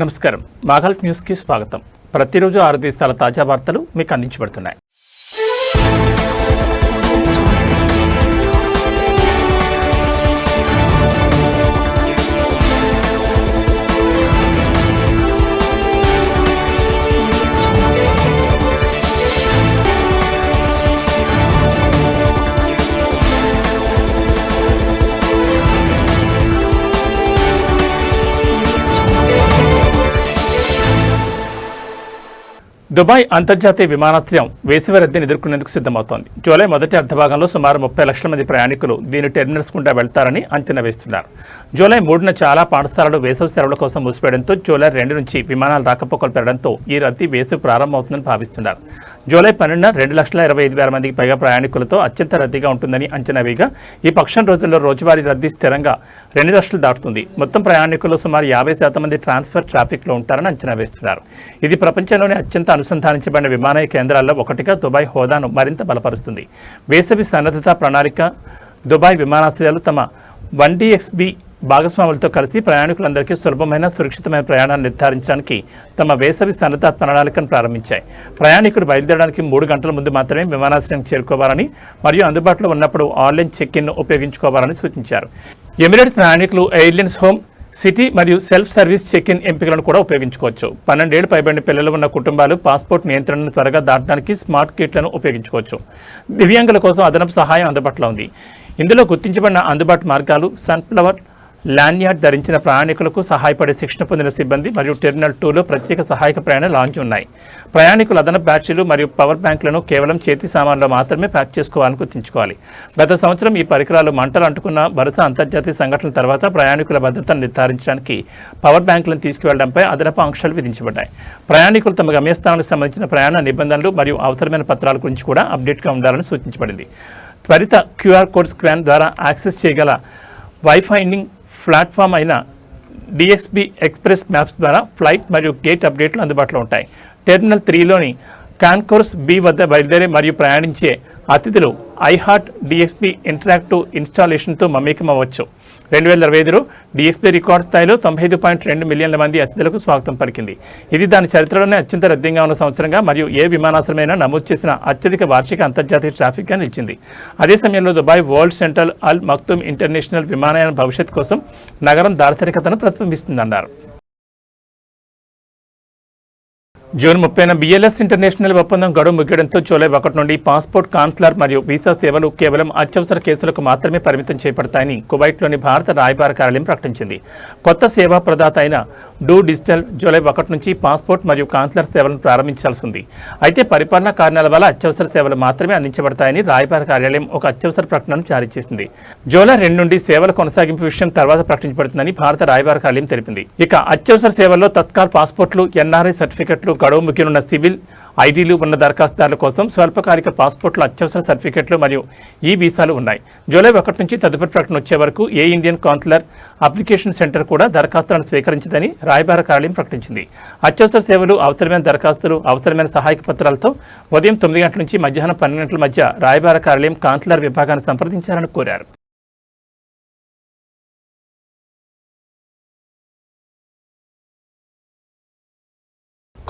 నమస్కారం. మాగల్ఫ్ న్యూస్ కి స్వాగతం. ప్రతిరోజు 6 దేశాల తాజా వార్తలు మీకు అందించబడుతున్నాయి. దుబాయ్ అంతర్జాతీయ విమానాశ్రయం వేసవి రద్దీని ఎదుర్కొనేందుకు సిద్ధమవుతోంది. జూలై మొదటి అర్ధభాగంలో సుమారు 30 లక్షల మంది ప్రయాణికులు దీని టెర్మినల్స్ గుండా వెళ్తారని అంచనా వేస్తున్నారు. జూలై 3న చాలా పాఠశాలలు వేసవి సెలవుల కోసం మూసివేయడంతో జూలై 2 నుంచి విమానాల రాకపోకలు పెరగడంతో ఈ రద్దీ వేసవి ప్రారంభమవుతుందని భావిస్తున్నారు. జూలై 12న 2,25,000 మందికి పైగా ప్రయాణికులతో అత్యంత రద్దీగా ఉంటుందని అంచనా వేయగా ఈ పక్షం రోజుల్లో రోజువారీ రద్దీ స్థిరంగా 2 లక్షలు దాటుతుంది. మొత్తం ప్రయాణికులు సుమారు 50% మంది ట్రాన్స్ఫర్ ట్రాఫిక్లో ఉంటారని అంచనా వేస్తున్నారు. ఇది ప్రపంచంలోనే అత్యంత అనుసంధానించబడిన విమానయ కేంద్రాల్లో ఒకటిగా దుబాయ్ హోదాను మరింత బలపరుస్తుంది. వేసవి సన్నద్ధత ప్రణాళిక దుబాయ్ విమానాశ్రయాలు తమ 1DXB భాగస్వాములతో కలిసి ప్రయాణికులందరికీ సులభమైన సురక్షితమైన ప్రయాణాన్ని నిర్ధారించడానికి తమ వేసవి సన్నద్ధత ప్రణాళికను ప్రారంభించాయి. ప్రయాణికులు బయలుదేరడానికి 3 గంటల ముందు మాత్రమే విమానాశ్రయం చేరుకోవాలని మరియు అందుబాటులో ఉన్నప్పుడు ఆన్లైన్ చెక్-ఇన్ను ఉపయోగించుకోవాలని సూచించారు. ఎమిరేట్స్ ప్రయాణికులు ఎయిర్లైన్స్ హోమ్ సిటీ మరియు సెల్ఫ్ సర్వీస్ చెక్-ఇన్ ఎంపికలను కూడా ఉపయోగించుకోవచ్చు. 12 ఏళ్లు పైబడిన పిల్లలు ఉన్న కుటుంబాలు పాస్పోర్ట్ నియంత్రణను త్వరగా దాటడానికి స్మార్ట్ కిట్లను ఉపయోగించుకోవచ్చు. దివ్యాంగుల కోసం అదనపు సహాయం అందుబాటులో ఉంది. ఇందులో గుర్తించబడిన అందుబాటు మార్గాలు, సన్ఫ్లవర్ ల్యాండ్యార్డ్ ధరించిన ప్రయాణికులకు సహాయపడే శిక్షణ పొందిన సిబ్బంది మరియు టెర్మినల్ 2లో ప్రత్యేక సహాయక ప్రయాణ లాంచ్ ఉన్నాయి. ప్రయాణికులు అదనపు బ్యాటరీలు మరియు పవర్ బ్యాంకులను కేవలం చేతి సామాన్లో మాత్రమే ప్యాక్ చేసుకోవాలని గుర్తుంచుకోవాలి. గత సంవత్సరం ఈ పరికరాలు మంటలు అంటుకున్న వరుస అంతర్జాతీయ సంఘటనల తర్వాత ప్రయాణికుల భద్రతను నిర్ధారించడానికి పవర్ బ్యాంకులను తీసుకువెళ్లడంపై అదనపు ఆంక్షలు విధించబడ్డాయి. ప్రయాణికులు తమ గమ్యస్థానానికి సంబంధించిన ప్రయాణ నిబంధనలు మరియు అవసరమైన పత్రాల గురించి కూడా అప్డేట్గా ఉండాలని సూచించబడింది. త్వరిత QR కోడ్ స్కాన్ ద్వారా యాక్సెస్ చేయగల వైఫైండింగ్ ప్లాట్ఫామ్ అయిన DXB ఎక్స్ప్రెస్ మ్యాప్స్ ద్వారా ఫ్లైట్ మరియు గేట్ అప్డేట్లు అందుబాటులో ఉంటాయి. టెర్మినల్ 3లోని కాన్కోర్స్ B వద్ద బయలుదేరే మరియు ప్రయాణించే అతిథులు iHeart DXB ఇంటరాక్టివ్ ఇన్స్టాలేషన్తో మమేకమవచ్చు. 2025లో DXB రికార్డ్ స్థాయిలో 95.2 మిలియన్ల మంది అతిథులకు స్వాగతం పలికింది. ఇది దాని చరిత్రలోనే అత్యంత రద్దీగా ఉన్న సంవత్సరంగా మరియు ఏ విమానాశ్రయమైనా నమోదు చేసిన అత్యధిక వార్షిక అంతర్జాతీయ ట్రాఫిక్గా నిలిచింది. అదే సమయంలో Dubai world central Al Maktoum international విమానయాన భవిష్యత్తు కోసం నగరం దార్శనికతను ప్రతిబింబిస్తుందన్నారు. జూన్ 30న BLS ఇంటర్నేషనల్ ఒప్పందం గడువు ముగియడంతో జూలై 1 నుండి పాస్పోర్ట్, కాన్సులర్ మరియు వీసా సేవలు కేవలం అత్యవసర కేసులకు మాత్రమే పరిమితం చేయబడతాయని కువైట్లోని భారత రాయబార కార్యాలయం ప్రకటించింది. కొత్త సేవా ప్రదాత అయిన డూ డిజిటల్ జూలై 1 నుంచి పాస్పోర్ట్ మరియు కాన్సులర్ సేవలను ప్రారంభించాల్సి ఉంది. అయితే పరిపాలనా కారణాల వల్ల అత్యవసర సేవలు మాత్రమే అందించబడతాయని రాయబార కార్యాలయం ఒక అత్యవసర ప్రకటనను జారీ చేసింది. జూలై 2 నుండి సేవల కొనసాగింపు విషయం తర్వాత ప్రకటించబడుతుందని భారత రాయబార కార్యాలయం తెలిపింది. ఇక అత్యవసర సేవల్లో తత్కాల్ పాస్పోర్ట్లు, NRI సర్టిఫికెట్లు, గడువు ముగియనున్న సివిల్ ఐడీలు ఉన్న దరఖాస్తుదారుల కోసం స్వల్పకాలిక పాస్పోర్ట్లు, అత్యవసర సర్టిఫికెట్లు మరియు ఈ వీసాలు ఉన్నాయి. జూలై 1 నుంచి తదుపరి ప్రకటన వచ్చే వరకు ఏ ఇండియన్ కాన్సులర్ అప్లికేషన్ సెంటర్ కూడా దరఖాస్తులను స్వీకరించదని రాయబార కార్యాలయం ప్రకటించింది. అత్యవసర సేవలు, అవసరమైన దరఖాస్తులు, అవసరమైన సహాయక పత్రాలతో ఉదయం 9 గంటల నుంచి మధ్యాహ్నం 12 గంటల మధ్య రాయబార కార్యాలయం కాన్సులర్ విభాగాన్ని సంప్రదించాలని కోరారు.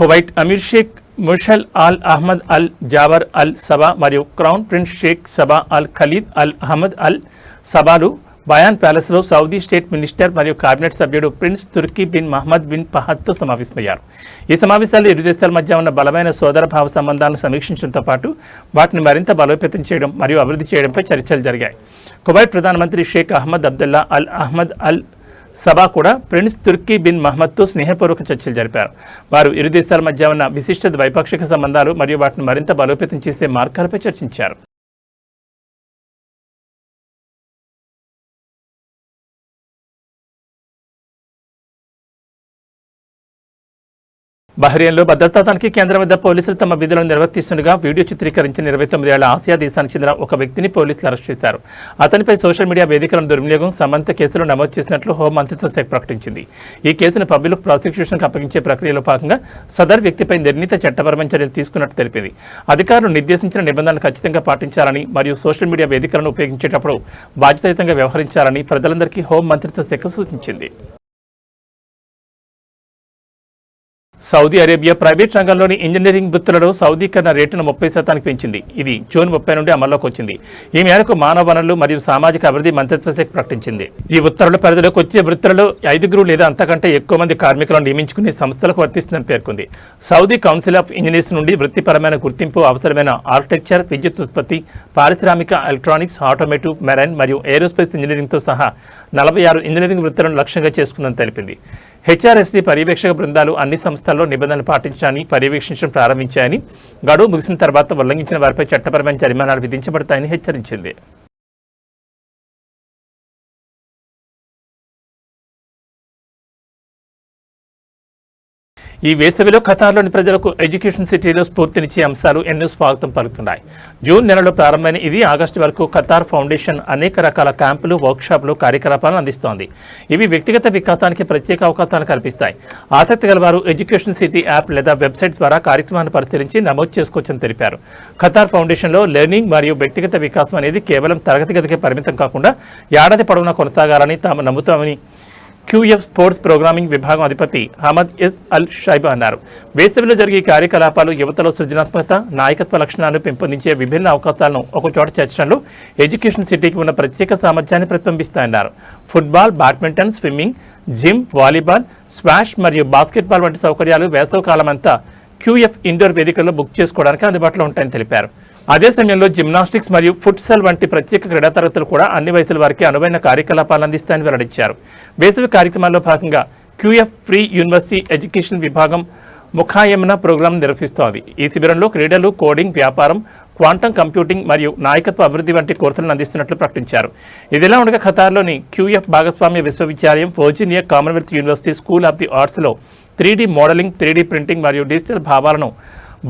Kuwait Amir Sheikh Mishal Al Ahmad Al Jaber Al Sabah మరియు crown prince Sheikh Sabah Al Khalid Al Ahmad Al సబాలు బయాన్ ప్యాలెస్లో సౌదీ స్టేట్ మినిస్టర్ మరియు కేబినెట్ సభ్యుడు prince Turki bin Mohammed bin ఫహద్తో సమావేశమయ్యారు. ఈ సమావేశాల్లో ఇరు దేశాల మధ్య ఉన్న బలమైన సోదరభావ సంబంధాలను సమీక్షించడంతో పాటు వాటిని మరింత బలోపేతం చేయడం మరియు అభివృద్ధి చేయడంపై చర్చలు జరిగాయి. కువైట్ ప్రధానమంత్రి షేక్ అహ్మద్ అబ్దుల్లా అల్ అహ్మద్ అల్ సబా కూడా ప్రిన్స్ తుర్కీ బిన్ మహమ్మద్తో స్నేహపూర్వక చర్చలు జరిపారు. వారు ఇరు దేశాల మధ్య ఉన్న విశిష్ట ద్వైపాక్షిక సంబంధాలు మరియు వాటిని మరింత బలోపేతం చేసే మార్గాలపై చర్చించారు. బహ్రెయిన్లో భద్రతా తనిఖీ కేంద్రం వద్ద పోలీసులు తమ విధులను నిర్వర్తిస్తుండగా వీడియో చిత్రీకరించిన 29 ఏళ్ల ఆసియా దేశానికి చెందిన ఒక వ్యక్తిని పోలీసులు అరెస్ట్ చేశారు. అతనిపై సోషల్ మీడియా వేదికలను దుర్వినియోగం సంబంధిత కేసులు నమోదు చేసినట్లు హోం మంత్రిత్వ శాఖ ప్రకటించింది. ఈ కేసును పబ్లిక్ ప్రాసిక్యూషన్కు అప్పగించే ప్రక్రియలో భాగంగా సదర్ వ్యక్తిపై నిర్ణీత చట్టపరమైన చర్యలు తీసుకున్నట్టు తెలిపింది. అధికారులు నిర్దేశించిన నిబంధనలు ఖచ్చితంగా పాటించాలని మరియు సోషల్ మీడియా వేదికలను ఉపయోగించేటప్పుడు బాధ్యతాయుతంగా వ్యవహరించాలని ప్రజలందరికీ హోం మంత్రిత్వ శాఖ సూచించింది. సౌదీ అరేబియా ప్రైవేట్ రంగంలోని ఇంజనీరింగ్ వృత్తులలో సౌదీకరణ రేటును 30% పెంచింది. ఇది జూన్ 30 నుండి అమల్లోకి వచ్చింది. ఈ మేరకు మానవ వనరులు మరియు సామాజిక అభివృద్ధి మంత్రిత్వ శాఖ ప్రకటించింది. ఈ ఉత్తర్వుల పరిధిలోకి వచ్చే వృత్తులలో 5 లేదా అంతకంటే ఎక్కువ మంది కార్మికులను నియమించుకునే సంస్థలకు వర్తిస్తుందని పేర్కొంది. సౌదీ కౌన్సిల్ ఆఫ్ ఇంజనీర్స్ నుండి వృత్తిపరమైన గుర్తింపు అవసరమైన ఆర్కిటెక్చర్, విద్యుత్ ఉత్పత్తి, పారిశ్రామిక, ఎలక్ట్రానిక్స్, ఆటోమేటివ్, మెరైన్ మరియు ఏరోస్పేస్ ఇంజనీరింగ్తో సహా 46 ఇంజనీరింగ్ వృత్తులను లక్ష్యంగా చేసుకుందని తెలిపింది. హెచ్ఆర్ఎస్డి పర్యవేక్షక బృందాలు అన్ని సంస్థల్లో నిబంధనలు పాటించాలని పర్యవేక్షించడం ప్రారంభించాయని, గడువు ముగిసిన తర్వాత ఉల్లంఘించిన వారిపై చట్టపరమైన జరిమానాలు విధించబడతాయని హెచ్చరించింది. ఈ వేసవిలో ఖతార్లోని ప్రజలకు ఎడ్యుకేషన్ సిటీలో స్ఫూర్తినిచ్చే అంశాలు ఎన్నో స్వాగతం పలుకుతున్నాయి. జూన్ నెలలో ప్రారంభమైన ఇది ఆగస్టు వరకు ఖతార్ ఫౌండేషన్ అనేక రకాల క్యాంపులు, వర్క్షాపులు, కార్యకలాపాలను అందిస్తోంది. ఇవి వ్యక్తిగత వికాసానికి ప్రత్యేక అవకాశాలు కల్పిస్తాయి. ఆసక్తి గలవారు ఎడ్యుకేషన్ సిటీ యాప్ లేదా వెబ్సైట్ ద్వారా కార్యక్రమాన్ని పరిశీలించి నమోదు చేసుకోవచ్చని తెలిపారు. ఖతార్ ఫౌండేషన్లో లెర్నింగ్ మరియు వ్యక్తిగత వికాసం అనేది కేవలం తరగతి గదికే పరిమితం కాకుండా ఏడాది పొడవునా కొనసాగాలని తాము నమ్ముతామని QF స్పోర్ట్స్ ప్రోగ్రామింగ్ విభాగం అధిపతి అహ్మద్ ఎస్ అల్ షైబా అన్నారు. వేసవిలో జరిగే కార్యకలాపాలు యువతలో సృజనాత్మకత, నాయకత్వ లక్షణాలను పెంపొందించే విభిన్న అవకాశాలను ఒకచోట చేర్చడంలో ఎడ్యుకేషన్ సిటీకి ఉన్న ప్రత్యేక సామర్థ్యాన్ని ప్రతిబింబిస్తాయన్నారు. Football, badminton, swimming, gym, volleyball, స్వాష్ మరియు బాస్కెట్బాల్ వంటి సౌకర్యాలు వేసవి కాలమంతా QF ఇండోర్ వేదికల్లో బుక్ చేసుకోవడానికి అందుబాటులో ఉంటాయని తెలిపారు. అదే సమయంలో జిమ్నాస్టిక్స్ మరియు ఫుట్సల్ వంటి ప్రత్యేక క్రీడా తరగతులు కూడా అన్ని వయసుల వారికి అనువైన కార్యకలాపాలు అందిస్తాయని వెల్లడించారు. వేసవి కార్యక్రమాల్లో భాగంగా QF ప్రీ యూనివర్సిటీ ఎడ్యుకేషన్ విభాగం ముఖాయమన ప్రోగ్రాం నిర్వహిస్తోంది. ఈ శిబిరంలో క్రీడలు, కోడింగ్, వ్యాపారం, క్వాంటం కంప్యూటింగ్ మరియు నాయకత్వ అభివృద్ధి వంటి కోర్సులను అందిస్తున్నట్లు ప్రకటించారు. ఇదిలా ఉండగా ఖతార్లోని QF భాగస్వామ్య విశ్వవిద్యాలయం Virginia Commonwealth University school of the ఆర్ట్స్లో 3D మోడలింగ్, 3D ప్రింటింగ్ మరియు డిజిటల్ భావాలను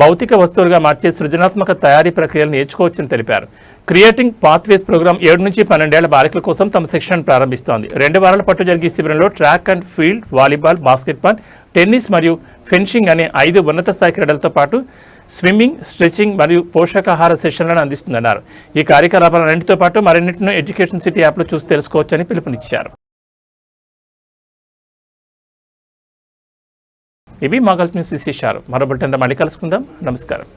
భౌతిక వస్తువులుగా మార్చే సృజనాత్మక తయారీ ప్రక్రియలు నేర్చుకోవచ్చని తెలిపారు. క్రియేటింగ్ పాత్వేస్ ప్రోగ్రాం 7 నుంచి 12 ఏళ్ల బాలికల కోసం తమ శిక్షణను ప్రారంభిస్తోంది. 2 వారాల పాటు జరిగే శిబిరంలో track and field, volleyball, basketball, tennis మరియు ఫెన్షింగ్ అనే 5 ఉన్నత స్థాయి క్రీడలతో పాటు స్విమ్మింగ్, స్ట్రెచింగ్ మరియు పోషకాహార సెషన్లను అందిస్తుందన్నారు. ఈ కార్యకలాపాలన్నింటితో పాటు మరిన్నింటిని ఎడ్యుకేషన్ సిటీ యాప్లో చూసి తెలుసుకోవచ్చని పిలుపునిచ్చారు. ఇవి మా గల్ఫ్ న్యూస్ విశేషాలు. మరో బులెటిన్లో మళ్ళీ కలుసుకుందాం. నమస్కారం.